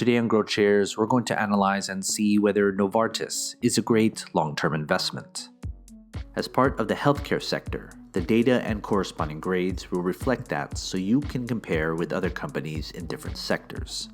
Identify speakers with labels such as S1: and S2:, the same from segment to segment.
S1: Today on GrowthShares, we're going to analyze and see whether Novartis is a great long-term investment. As part of the healthcare sector, the data and corresponding grades will reflect that so you can compare with other companies in different sectors.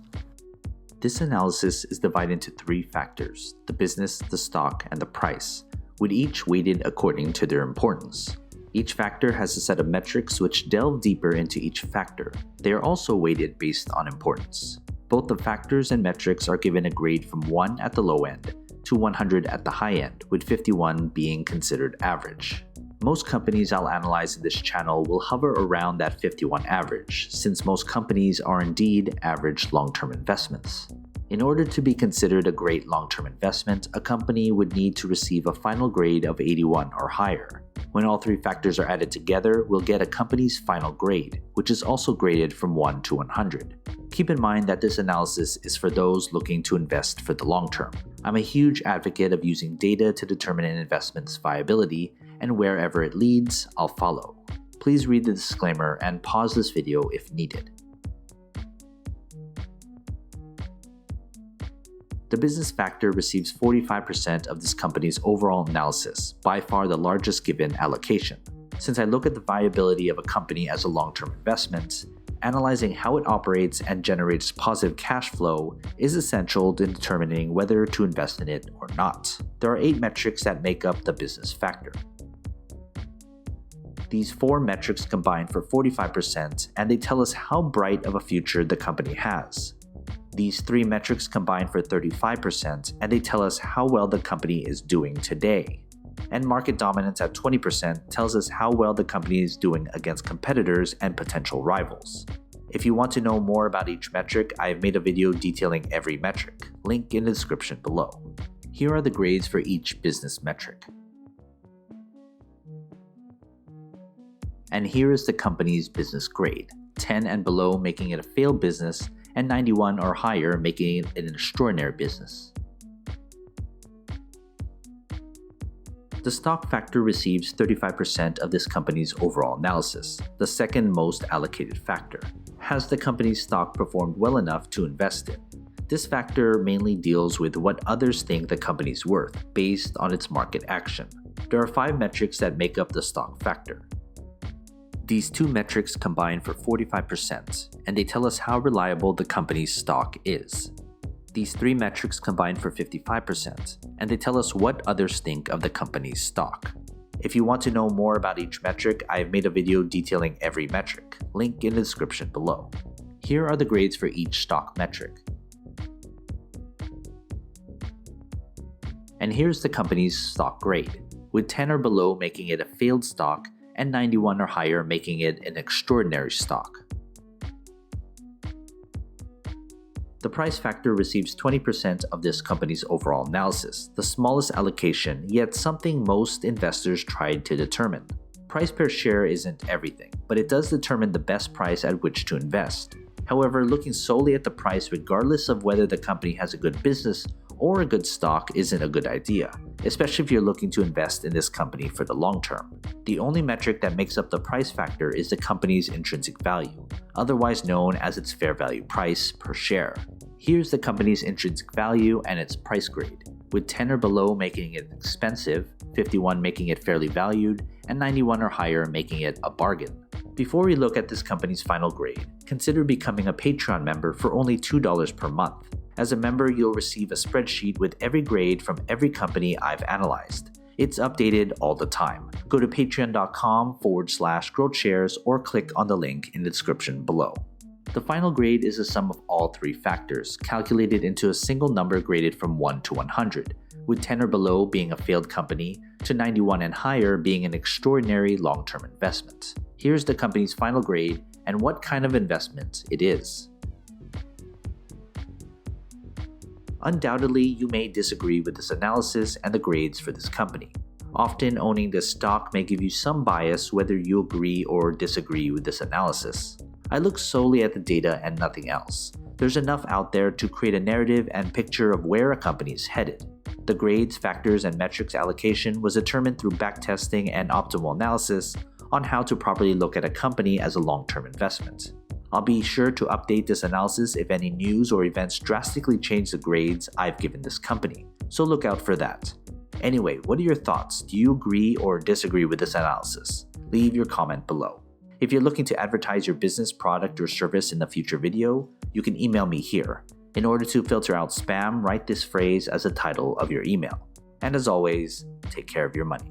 S1: This analysis is divided into three factors: the business, the stock, and the price, with each weighted according to their importance. Each factor has a set of metrics which delve deeper into each factor. They are also weighted based on importance. Both the factors and metrics are given a grade from 1 at the low end to 100 at the high end, with 51 being considered average. Most companies I'll analyze in this channel will hover around that 51 average, since most companies are indeed average long-term investments. In order to be considered a great long-term investment, a company would need to receive a final grade of 81 or higher. When all three factors are added together, we'll get a company's final grade, which is also graded from 1 to 100. Keep in mind that this analysis is for those looking to invest for the long term. I'm a huge advocate of using data to determine an investment's viability, and wherever it leads, I'll follow. Please read the disclaimer and pause this video if needed. The business factor receives 45% of this company's overall analysis, by far the largest given allocation. Since I look at the viability of a company as a long-term investment, analyzing how it operates and generates positive cash flow is essential in determining whether to invest in it or not. There are 8 metrics that make up the business factor. These 4 metrics combine for 45%, and they tell us how bright of a future the company has. These 3 metrics combine for 35%, and they tell us how well the company is doing today. And market dominance at 20% tells us how well the company is doing against competitors and potential rivals. If you want to know more about each metric, I have made a video detailing every metric, link in the description below. Here are the grades for each business metric. And here is the company's business grade: 10 and below making it a failed business, and 91 or higher making it an extraordinary business. The stock factor receives 35% of this company's overall analysis, the second most allocated factor. Has the company's stock performed well enough to invest in? This factor mainly deals with what others think the company's worth, based on its market action. There are 5 metrics that make up the stock factor. These 2 metrics combine for 45%, and they tell us how reliable the company's stock is. These 3 metrics combine for 55%, and they tell us what others think of the company's stock. If you want to know more about each metric, I have made a video detailing every metric, link in the description below. Here are the grades for each stock metric. And here's the company's stock grade, with 10 or below making it a failed stock, and 91 or higher making it an extraordinary stock. The price factor receives 20% of this company's overall analysis, the smallest allocation, yet something most investors tried to determine. Price per share isn't everything, but it does determine the best price at which to invest. However, looking solely at the price regardless of whether the company has a good business or a good stock isn't a good idea, especially if you're looking to invest in this company for the long term. The only metric that makes up the price factor is the company's intrinsic value, otherwise known as its fair value price per share. Here's the company's intrinsic value and its price grade, with 10 or below making it expensive, 51 making it fairly valued, and 91 or higher making it a bargain. Before we look at this company's final grade, consider becoming a Patreon member for only $2 per month. As a member, you'll receive a spreadsheet with every grade from every company I've analyzed. It's updated all the time. Go to patreon.com/growthshares or click on the link in the description below. The final grade is the sum of all 3 factors, calculated into a single number graded from 1 to 100, with 10 or below being a failed company, to 91 and higher being an extraordinary long-term investment. Here's the company's final grade and what kind of investment it is. Undoubtedly, you may disagree with this analysis and the grades for this company. Often, owning this stock may give you some bias whether you agree or disagree with this analysis. I look solely at the data and nothing else. There's enough out there to create a narrative and picture of where a company is headed. The grades, factors, and metrics allocation was determined through backtesting and optimal analysis on how to properly look at a company as a long-term investment. I'll be sure to update this analysis if any news or events drastically change the grades I've given this company, so look out for that. Anyway, what are your thoughts? Do you agree or disagree with this analysis? Leave your comment below. If you're looking to advertise your business, product, or service in a future video, you can email me here. In order to filter out spam, write this phrase as the title of your email. And as always, take care of your money.